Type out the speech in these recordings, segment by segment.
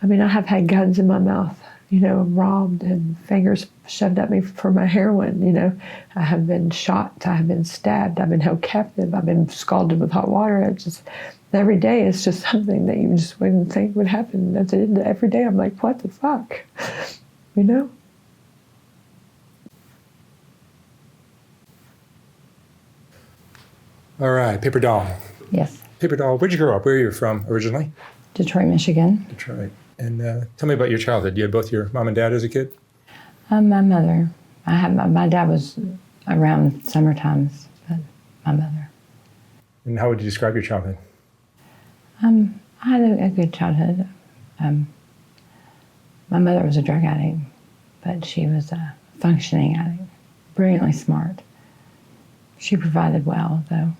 I mean, I have had guns in my mouth, robbed and fingers shoved at me for my heroin, I have been shot, I have been stabbed, I've been held captive, I've been scalded with hot water. It's just, every day is just something that you just wouldn't think would happen. That's it. Every day I'm like, what the fuck, All right, Paper Doll. Yes. Paper Doll, where'd you grow up? Where are you from originally? Detroit, Michigan. Detroit. And tell me about your childhood. You had both your mom and dad as a kid? My mother. My dad was around summer times, but my mother. And how would you describe your childhood? I had a good childhood. My mother was a drug addict, but she was a functioning addict, brilliantly smart. She provided well, though.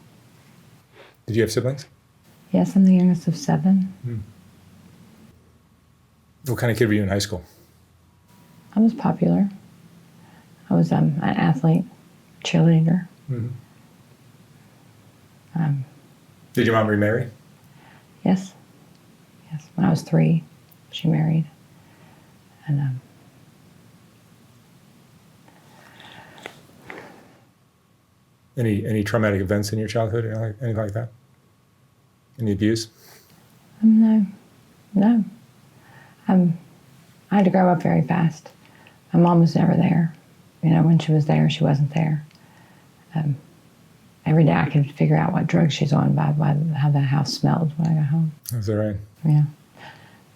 Did you have siblings? Yes, I'm the youngest of 7. What kind of kid were you in high school? I was popular. I was an athlete, cheerleader. Did your mom remarry? Yes. When I was 3, she married. And Any traumatic events in your childhood or anything like that? Any abuse? no. I had to grow up very fast. My mom was never there. When she was there, she wasn't there. Every day I could figure out what drugs she's on by how the house smelled when I got home. Is that right? Yeah.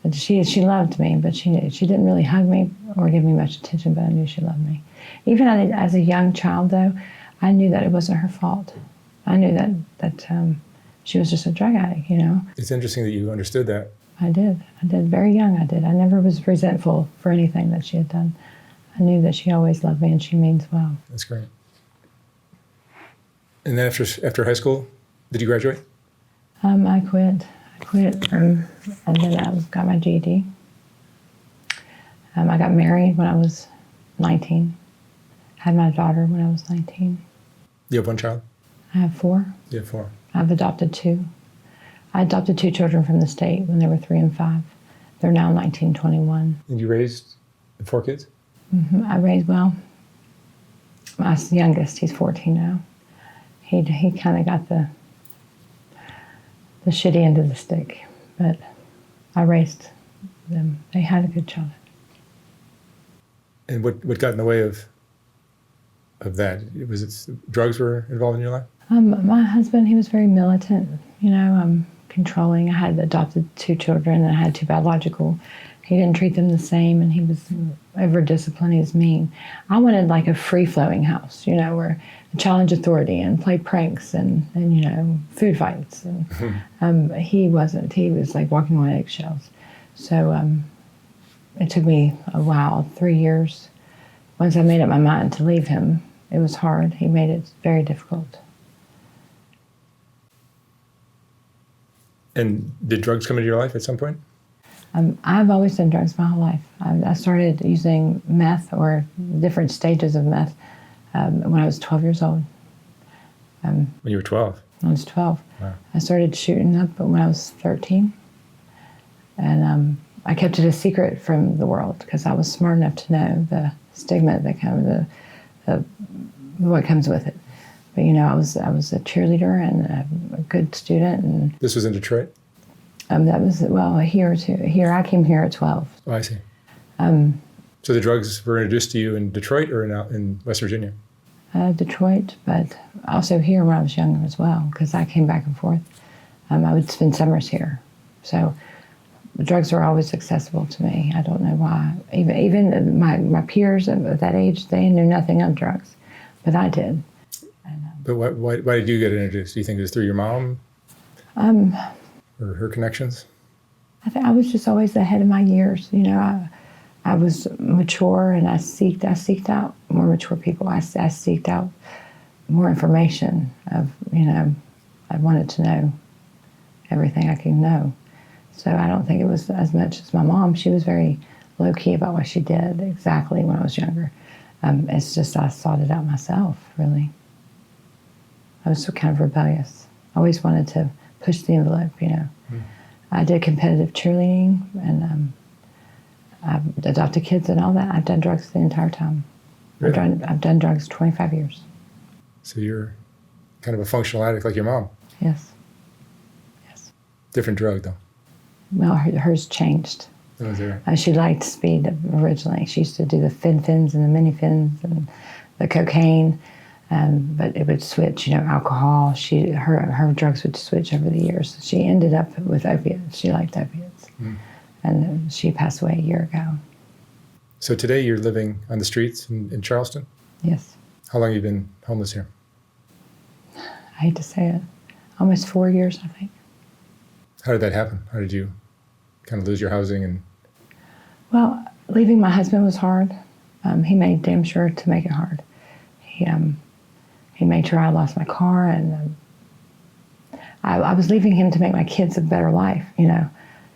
But she loved me, but she didn't really hug me or give me much attention, but I knew she loved me. Even as a young child, though, I knew that it wasn't her fault. I knew that she was just a drug addict, It's interesting that you understood that. I did. Very young, I did. I never was resentful for anything that she had done. I knew that she always loved me and she means well. That's great. And then after high school, did you graduate? I quit. And then I got my GED. I got married when I was 19. Had my daughter when I was 19. You have one child? I have 4. You have 4. I've adopted 2. I adopted 2 children from the state when they were 3 and 5. They're now 19 and 21. And you raised 4 kids? I raised, well, my youngest, he's 14 now. He kind of got the shitty end of the stick, but I raised them. They had a good childhood. And what got in the way of that? Was it drugs were involved in your life? My husband, he was very militant, controlling. I had adopted 2 children and I had 2 biological. He didn't treat them the same and he was over-disciplined. He was mean. I wanted like a free-flowing house, where I challenge authority and play pranks and food fights. And he wasn't. He was like walking on eggshells. So it took me a while, 3 years. Once I made up my mind to leave him, it was hard. He made it very difficult. And did drugs come into your life at some point? I've always done drugs my whole life. I started using meth or different stages of meth when I was 12 years old. When you were 12? When I was 12. Wow. I started shooting up when I was 13. And I kept it a secret from the world because I was smart enough to know the stigma that comes, what comes with it. But I was a cheerleader and a good student. And this was in Detroit? That was, a year or 2. I came here at 12. Oh, I see. So the drugs were introduced to you in Detroit or in West Virginia? Detroit, but also here when I was younger as well, because I came back and forth. I would spend summers here. So the drugs were always accessible to me. I don't know why. Even my peers at that age, they knew nothing of drugs, but I did. But why did you get introduced? Do you think it was through your mom? Or her connections? I think I was just always ahead of my years. I was mature and I seeked out more mature people. I seeked out more information I wanted to know everything I could know. So I don't think it was as much as my mom. She was very low-key about what she did exactly when I was younger. It's just I sought it out myself, really. I was so kind of rebellious. I always wanted to push the envelope, I did competitive cheerleading, and I've adopted kids and all that. I've done drugs the entire time. Really? I've done drugs 25 years. So you're kind of a functional addict like your mom. Yes. Yes. Different drug, though. Well, hers changed. That was there. She liked speed originally. She used to do the fin-fins and the mini-fins and the cocaine, but it would switch, alcohol. Her drugs would switch over the years. She ended up with opiates. She liked opiates. And she passed away a year ago. So today you're living on the streets in Charleston? Yes. How long have you been homeless here? I hate to say it. Almost 4 years, I think. How did that happen? How did you kind of lose your housing? And Well, leaving my husband was hard. He made damn sure to make it hard. He made sure I lost my car, and I was leaving him to make my kids a better life,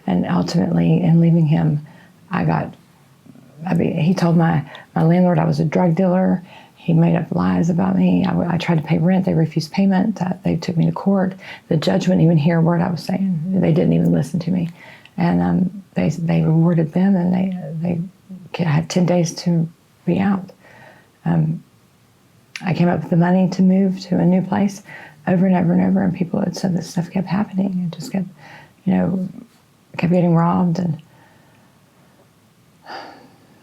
And ultimately, in leaving him, he told my landlord I was a drug dealer. He made up lies about me. I tried to pay rent. They refused payment. They took me to court. The judge wouldn't even hear a word I was saying. They didn't even listen to me. And they rewarded them, and they had 10 days to be out. I came up with the money to move to a new place over and over and over, and people had said this stuff kept happening. It just kept, kept getting robbed. And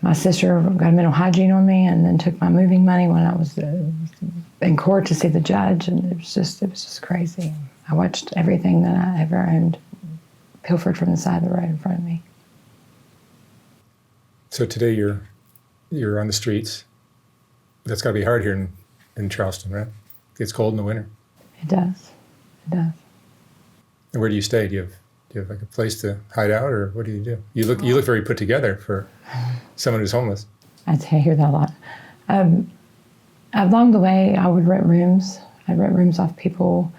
my sister got a mental hygiene on me and then took my moving money when I was in court to see the judge, and it was just crazy. I watched everything that I ever owned pilfered from the side of the road in front of me. so today you're on the streets. That's got to be hard here in Charleston, right? It gets cold in the winter. It does. It does. And where do you stay? Do you have like a place to hide out, or what do you do? You look very put together for someone who's homeless. I hear that a lot. Along the way, I would rent rooms. I'd rent rooms off people.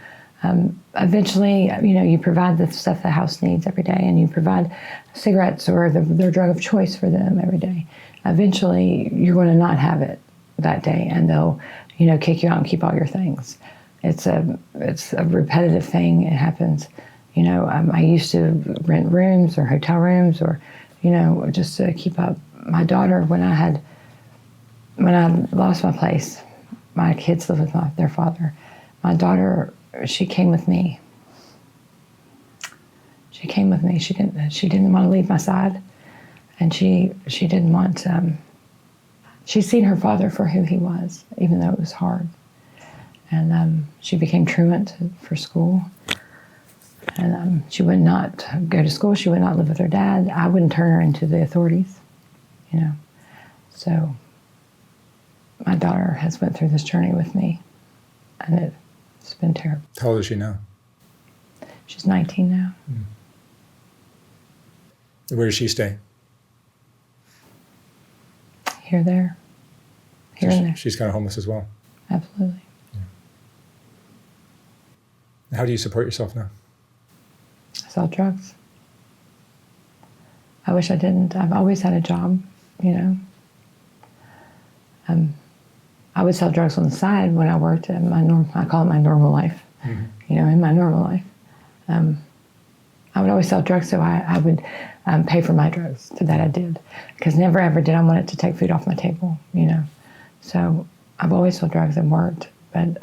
Eventually, you provide the stuff the house needs every day, and you provide cigarettes or their drug of choice for them every day. Eventually, you're going to not have it that day, and they'll, kick you out and keep all your things. It's a repetitive thing. It happens. I used to rent rooms or hotel rooms, or, just to keep up. My daughter, when I lost my place, my kids lived with their father. My daughter, she came with me. She came with me. She didn't want to leave my side, and she didn't want. She'd seen her father for who he was, even though it was hard. And she became truant for school. And she would not go to school. She would not live with her dad. I wouldn't turn her into the authorities, So my daughter has went through this journey with me, and it's been terrible. How old is she now? She's 19 now. Where does she stay? Here, there. Here and there. She's kind of homeless as well. Absolutely. How do you support yourself now? I sell drugs. I wish I didn't. I've always had a job, I would sell drugs on the side when I worked in I call it my normal life, in my normal life. I would always sell drugs, so I would pay for my drugs. So that I did, because never ever did I want it to take food off my table, So I've always sold drugs and worked, but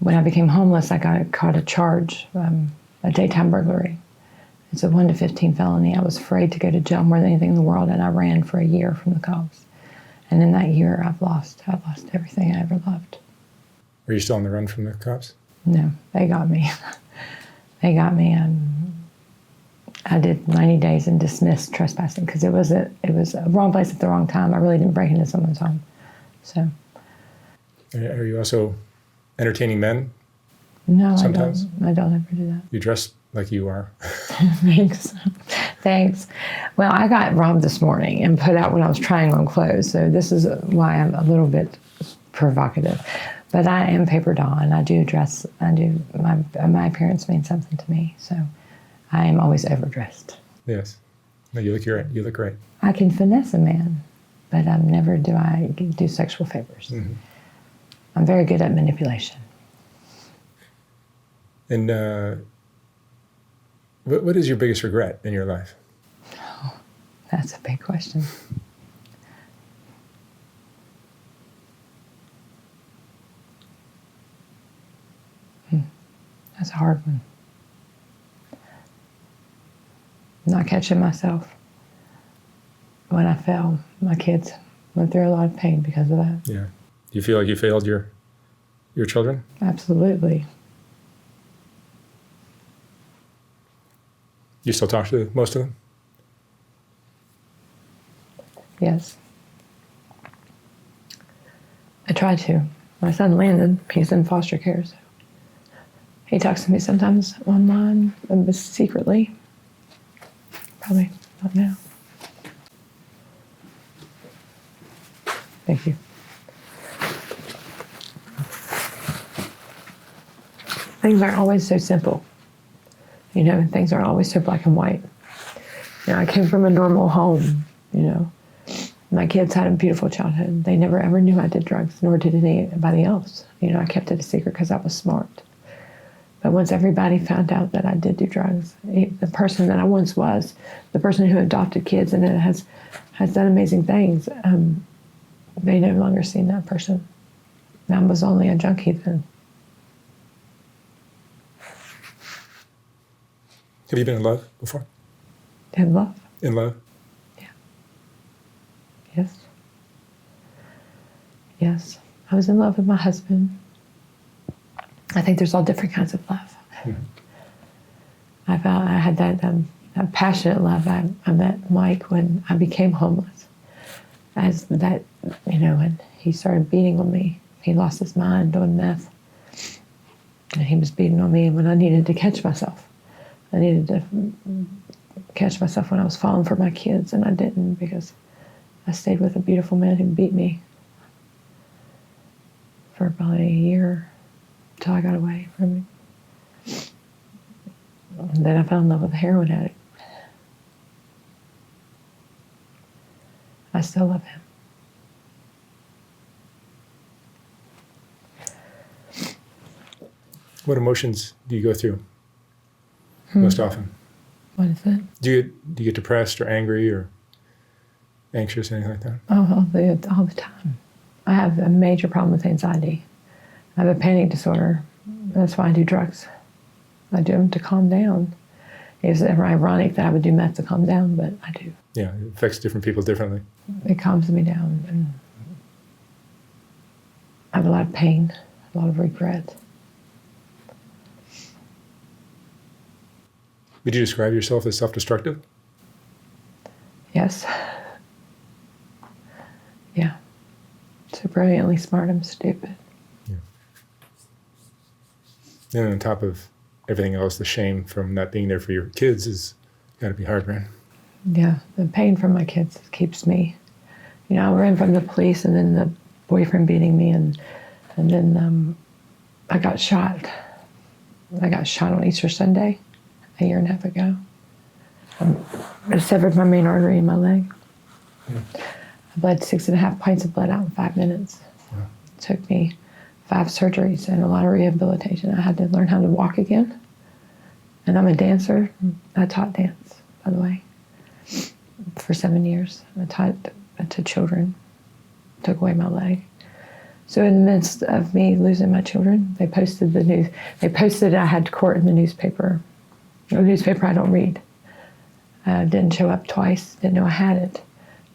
when I became homeless, I got caught a charge, a daytime burglary. It's a 1 to 15 felony. I was afraid to go to jail more than anything in the world, and I ran for a year from the cops. And in that year, I've lost everything I ever loved. Are you still on the run from the cops? No, they got me. They got me. I did 90 days and dismissed trespassing because it was a wrong place at the wrong time. I really didn't break into someone's home. So. Are you also entertaining men? No, sometimes? I don't ever do that. You dress like you are. Thanks. Well, I got robbed this morning and put out when I was trying on clothes. So this is why I'm a little bit provocative. But I am paper doll, and I do dress. My appearance means something to me. So I am always overdressed. Yes. No, you look great. I can finesse a man, but never do I do sexual favors. Mm-hmm. I'm very good at manipulation. And what is your biggest regret in your life? Oh, That's a big question. That's a hard one. Not catching myself. When I fell, my kids went through a lot of pain because of that. Yeah. Do you feel like you failed your children? Absolutely. You still talk to most of them? Yes. I try to. My son Landon, he's in foster care, so he talks to me sometimes online, but secretly. Probably not now. Thank you. Things aren't always so simple. You know, things aren't always so black and white. You know, I came from a normal home, you know. My kids had a beautiful childhood. They never ever knew I did drugs, nor did anybody else. You know, I kept it a secret because I was smart. But once everybody found out that I did do drugs, the person that I once was, the person who adopted kids and has done amazing things, they no longer seen that person. I was only a junkie then. Have you been in love before? In love. In love? Yeah. Yes. Yes. I was in love with my husband. I think there's all different kinds of love. I had that passionate love. I met Mike when I became homeless. As that, you know, when he started beating on me, he lost his mind doing meth. And he was beating on me when I needed to catch myself. I needed to catch myself when I was falling for my kids, and I didn't because I stayed with a beautiful man who beat me for probably a year until I got away from him. And then I fell in love with a heroin addict. I still love him. What emotions do you go through most often? What is it? Do you get depressed or angry or anxious, anything like that? Oh, all the time. I have a major problem with anxiety. I have a panic disorder. That's why I do drugs. I do them to calm down. It's ever ironic that I would do meth to calm down, but I do. Yeah, it affects different people differently. It calms me down. And I have a lot of pain, a lot of regret. Would you describe yourself as self-destructive? Yes. Yeah. So brilliantly smart, I'm stupid. Yeah. And on top of everything else, the shame from not being there for your kids has got to be hard, right? Yeah, the pain from my kids keeps me. You know, I ran from the police and then the boyfriend beating me and then I got shot. I got shot on Easter Sunday a year and a half ago. I severed my main artery in my leg. Yeah. I bled 6.5 pints of blood out in 5 minutes. Wow. It took me 5 surgeries and a lot of rehabilitation. I had to learn how to walk again. And I'm a dancer. I taught dance, by the way, for 7 years. I taught to children. Took away my leg. So in the midst of me losing my children, they posted the news. They posted I had court in the newspaper. A newspaper I don't read. Didn't show up twice. Didn't know I had it.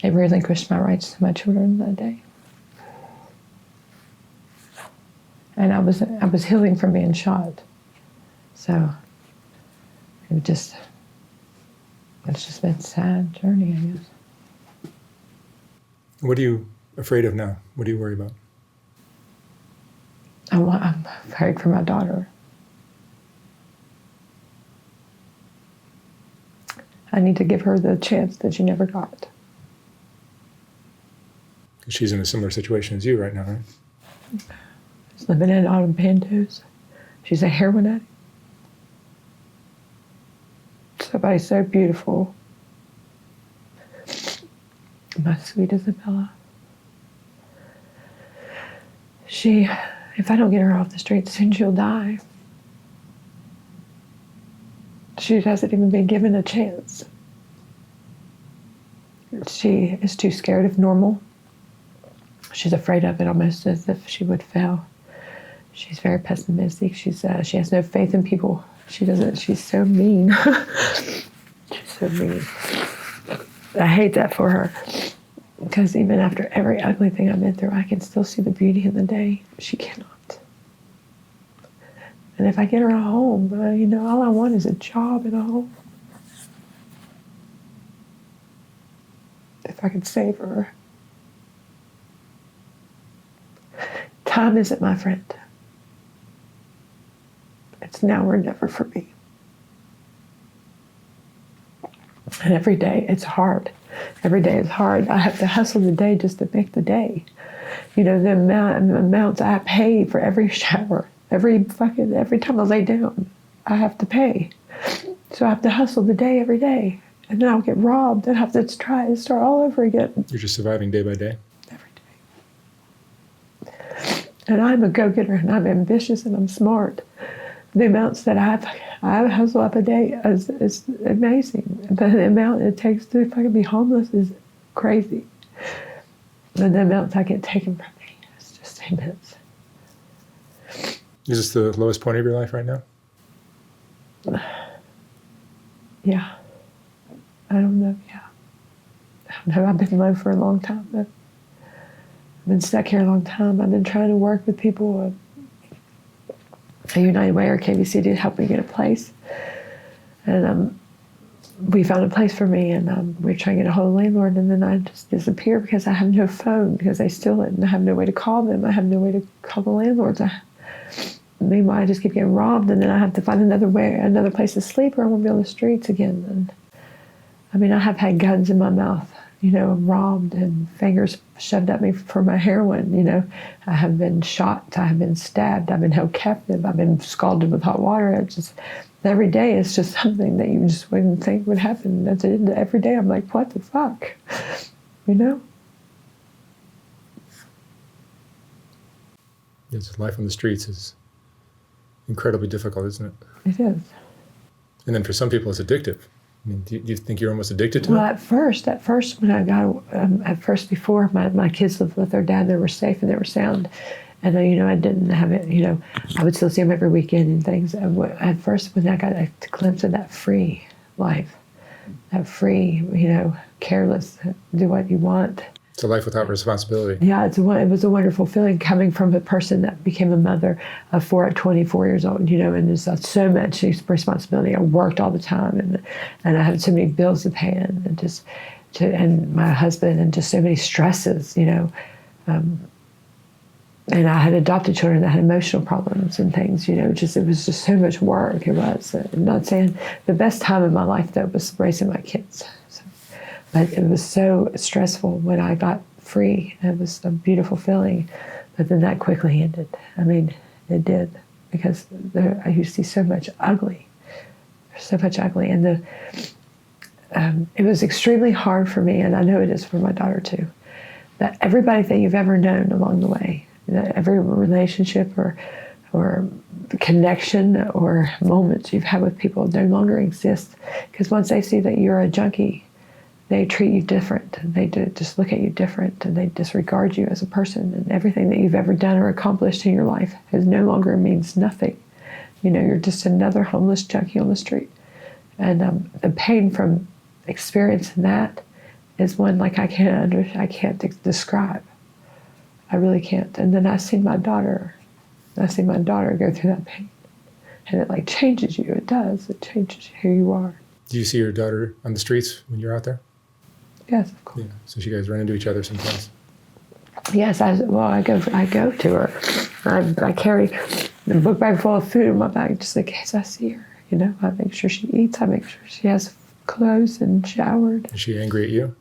They relinquished my rights to my children that day. And I was healing from being shot. So it's just been a sad journey, I guess. What are you afraid of now? What do you worry about? I'm afraid for my daughter. I need to give her the chance that she never got. She's in a similar situation as you right now, right? She's living in Autumn Pantos. She's a heroin addict. Somebody so beautiful. My sweet Isabella. If I don't get her off the street soon, she'll die. She hasn't even been given a chance. She is too scared of normal. She's afraid of it almost as if she would fail. She's very pessimistic. She has no faith in people. She's so mean. She's so mean. I hate that for her. Because even after every ugly thing I've been through, I can still see the beauty in the day. She cannot. And if I get her a home, all I want is a job and a home. If I could save her. Time isn't my friend. It's now or never for me. And every day it's hard. Every day is hard. I have to hustle the day just to make the day. The amounts I pay for every shower, every time I lay down, I have to pay. So I have to hustle the day every day. And then I'll get robbed and have to try and start all over again. You're just surviving day by day? Every day. And I'm a go-getter and I'm ambitious and I'm smart. The amounts that I hustle up a day is amazing. But the amount it takes to fucking be homeless is crazy. And the amounts I get taken from me is just immense. Is this the lowest point of your life right now? Yeah. I don't know, yeah. I don't know, I've been low for a long time. I've been stuck here a long time. I've been trying to work with people at United Way or KBC to help me get a place. And we found a place for me, and we're trying to get a hold of the landlord, and then I just disappear because I have no phone, because they steal it, and I have no way to call them. I have no way to call the landlords. Meanwhile, I just keep getting robbed, and then I have to find another place to sleep, or I won't be on the streets again. And I have had guns in my mouth, robbed, and fingers shoved at me for my heroin, I have been shot, I have been stabbed, I've been held captive, I've been scalded with hot water. Every day it's just something that you just wouldn't think would happen. That's it. Every day I'm like, what the fuck? Yes, life on the streets is incredibly difficult, isn't it? It is. And then for some people it's addictive. Do you think you're almost addicted to Well, it? at first, when I got, before my kids lived with their dad, they were safe and they were sound. And, I didn't have it, I would still see them every weekend and things. At first, when I got a glimpse of that free life, that free, careless, do what you want. It's a life without responsibility. Yeah, it was a wonderful feeling coming from a person that became a mother of 4 at 24 years old, and there's so much responsibility. I worked all the time, and I had so many bills to pay, and my husband, and just so many stresses, and I had adopted children that had emotional problems and things, it was just so much work. It was. I'm not saying the best time in my life, though, was raising my kids. But it was so stressful when I got free. It was a beautiful feeling. But then that quickly ended. It did. Because I used to see so much ugly. So much ugly. And it was extremely hard for me, and I know it is for my daughter too, that everybody that you've ever known along the way, every relationship or connection or moments you've had with people no longer exist. Because once they see that you're a junkie, they treat you different, and they just look at you different, and they disregard you as a person, and everything that you've ever done or accomplished in your life no longer means nothing. You're just another homeless junkie on the street. And the pain from experiencing that is one like I can't describe. I really can't. And then I see my daughter go through that pain, and it changes you. It does. It changes who you are. Do you see your daughter on the streets when you're out there? Yes, of course. Yeah. So you guys run into each other sometimes. Yes, I go to her. I carry the book bag full of food in my bag just in case I see her. I make sure she eats. I make sure she has clothes and showered. Is she angry at you?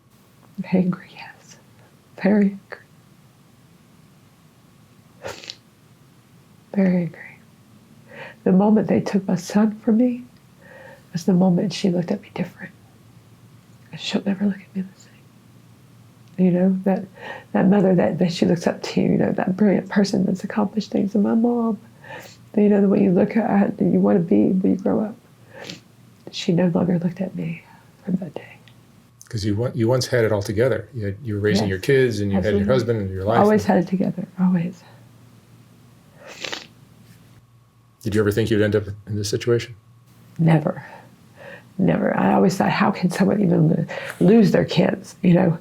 Angry, yes. Very angry. Very angry. The moment they took my son from me was the moment she looked at me different. She'll never look at me the same. That mother that she looks up to, that brilliant person that's accomplished things, and my mom, the way you look at and you want to be when you grow up. She no longer looked at me from that day. Because you once had it all together. You were raising Yes, your kids, and you had your absolutely. husband and your life. Always had it together, always. Did you ever think you'd end up in this situation? Never. Never. I always thought, how can someone even lose their kids? You know,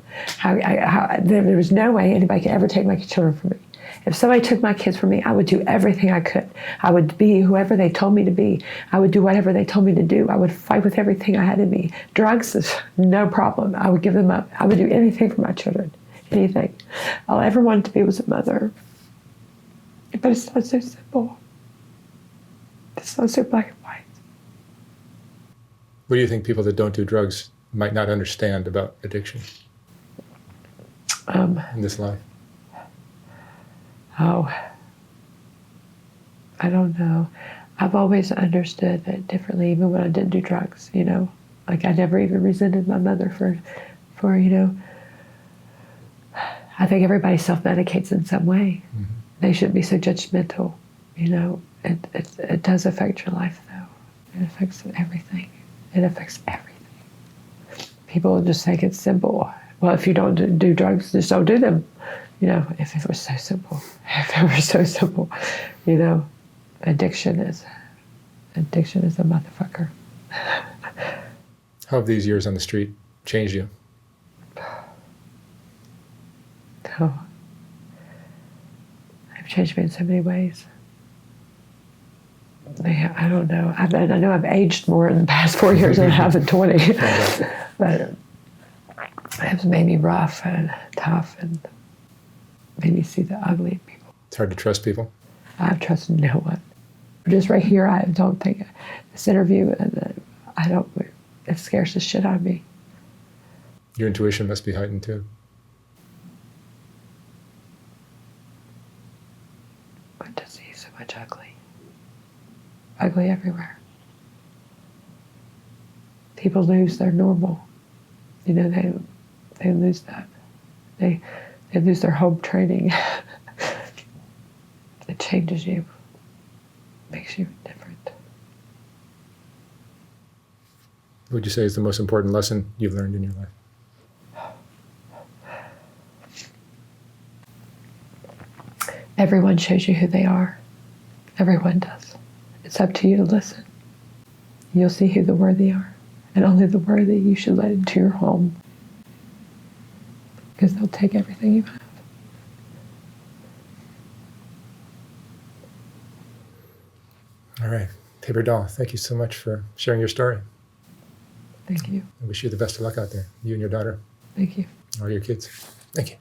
there was no way anybody could ever take my children from me. If somebody took my kids from me, I would do everything I could. I would be whoever they told me to be. I would do whatever they told me to do. I would fight with everything I had in me. Drugs is no problem. I would give them up. I would do anything for my children. Anything. All I ever wanted to be was a mother. But it's not so simple. It's not so black and white. What do you think people that don't do drugs might not understand about addiction in this life? Oh, I don't know. I've always understood it differently, even when I didn't do drugs, you know. Like, I never even resented my mother for you know. I think everybody self-medicates in some way. Mm-hmm. They shouldn't be so judgmental, you know. It does affect your life, though. It affects everything. It affects everything. People just think it's simple. Well, if you don't do drugs, just don't do them. You know, if it was so simple, you know, addiction is a motherfucker. How have these years on the street changed you? Oh, they've changed me in so many ways. I don't know. I know I've aged more in the past 4 years than I have in 20. But it's made me rough and tough and made me see the ugly in people. It's hard to trust people. I've trusted no one. Just right here, I don't think this interview, it scares the shit out of me. Your intuition must be heightened too. But to see so much ugly everywhere. People lose their normal. You know, they lose that. They lose their home training. It changes you. Makes you different. What would you say is the most important lesson you've learned in your life? Everyone shows you who they are. Everyone does. It's up to you to listen. You'll see who the worthy are. And only the worthy you should let into your home. Because they'll take everything you have. All right. Paper Doll, thank you so much for sharing your story. Thank you. I wish you the best of luck out there, you and your daughter. Thank you. All your kids. Thank you.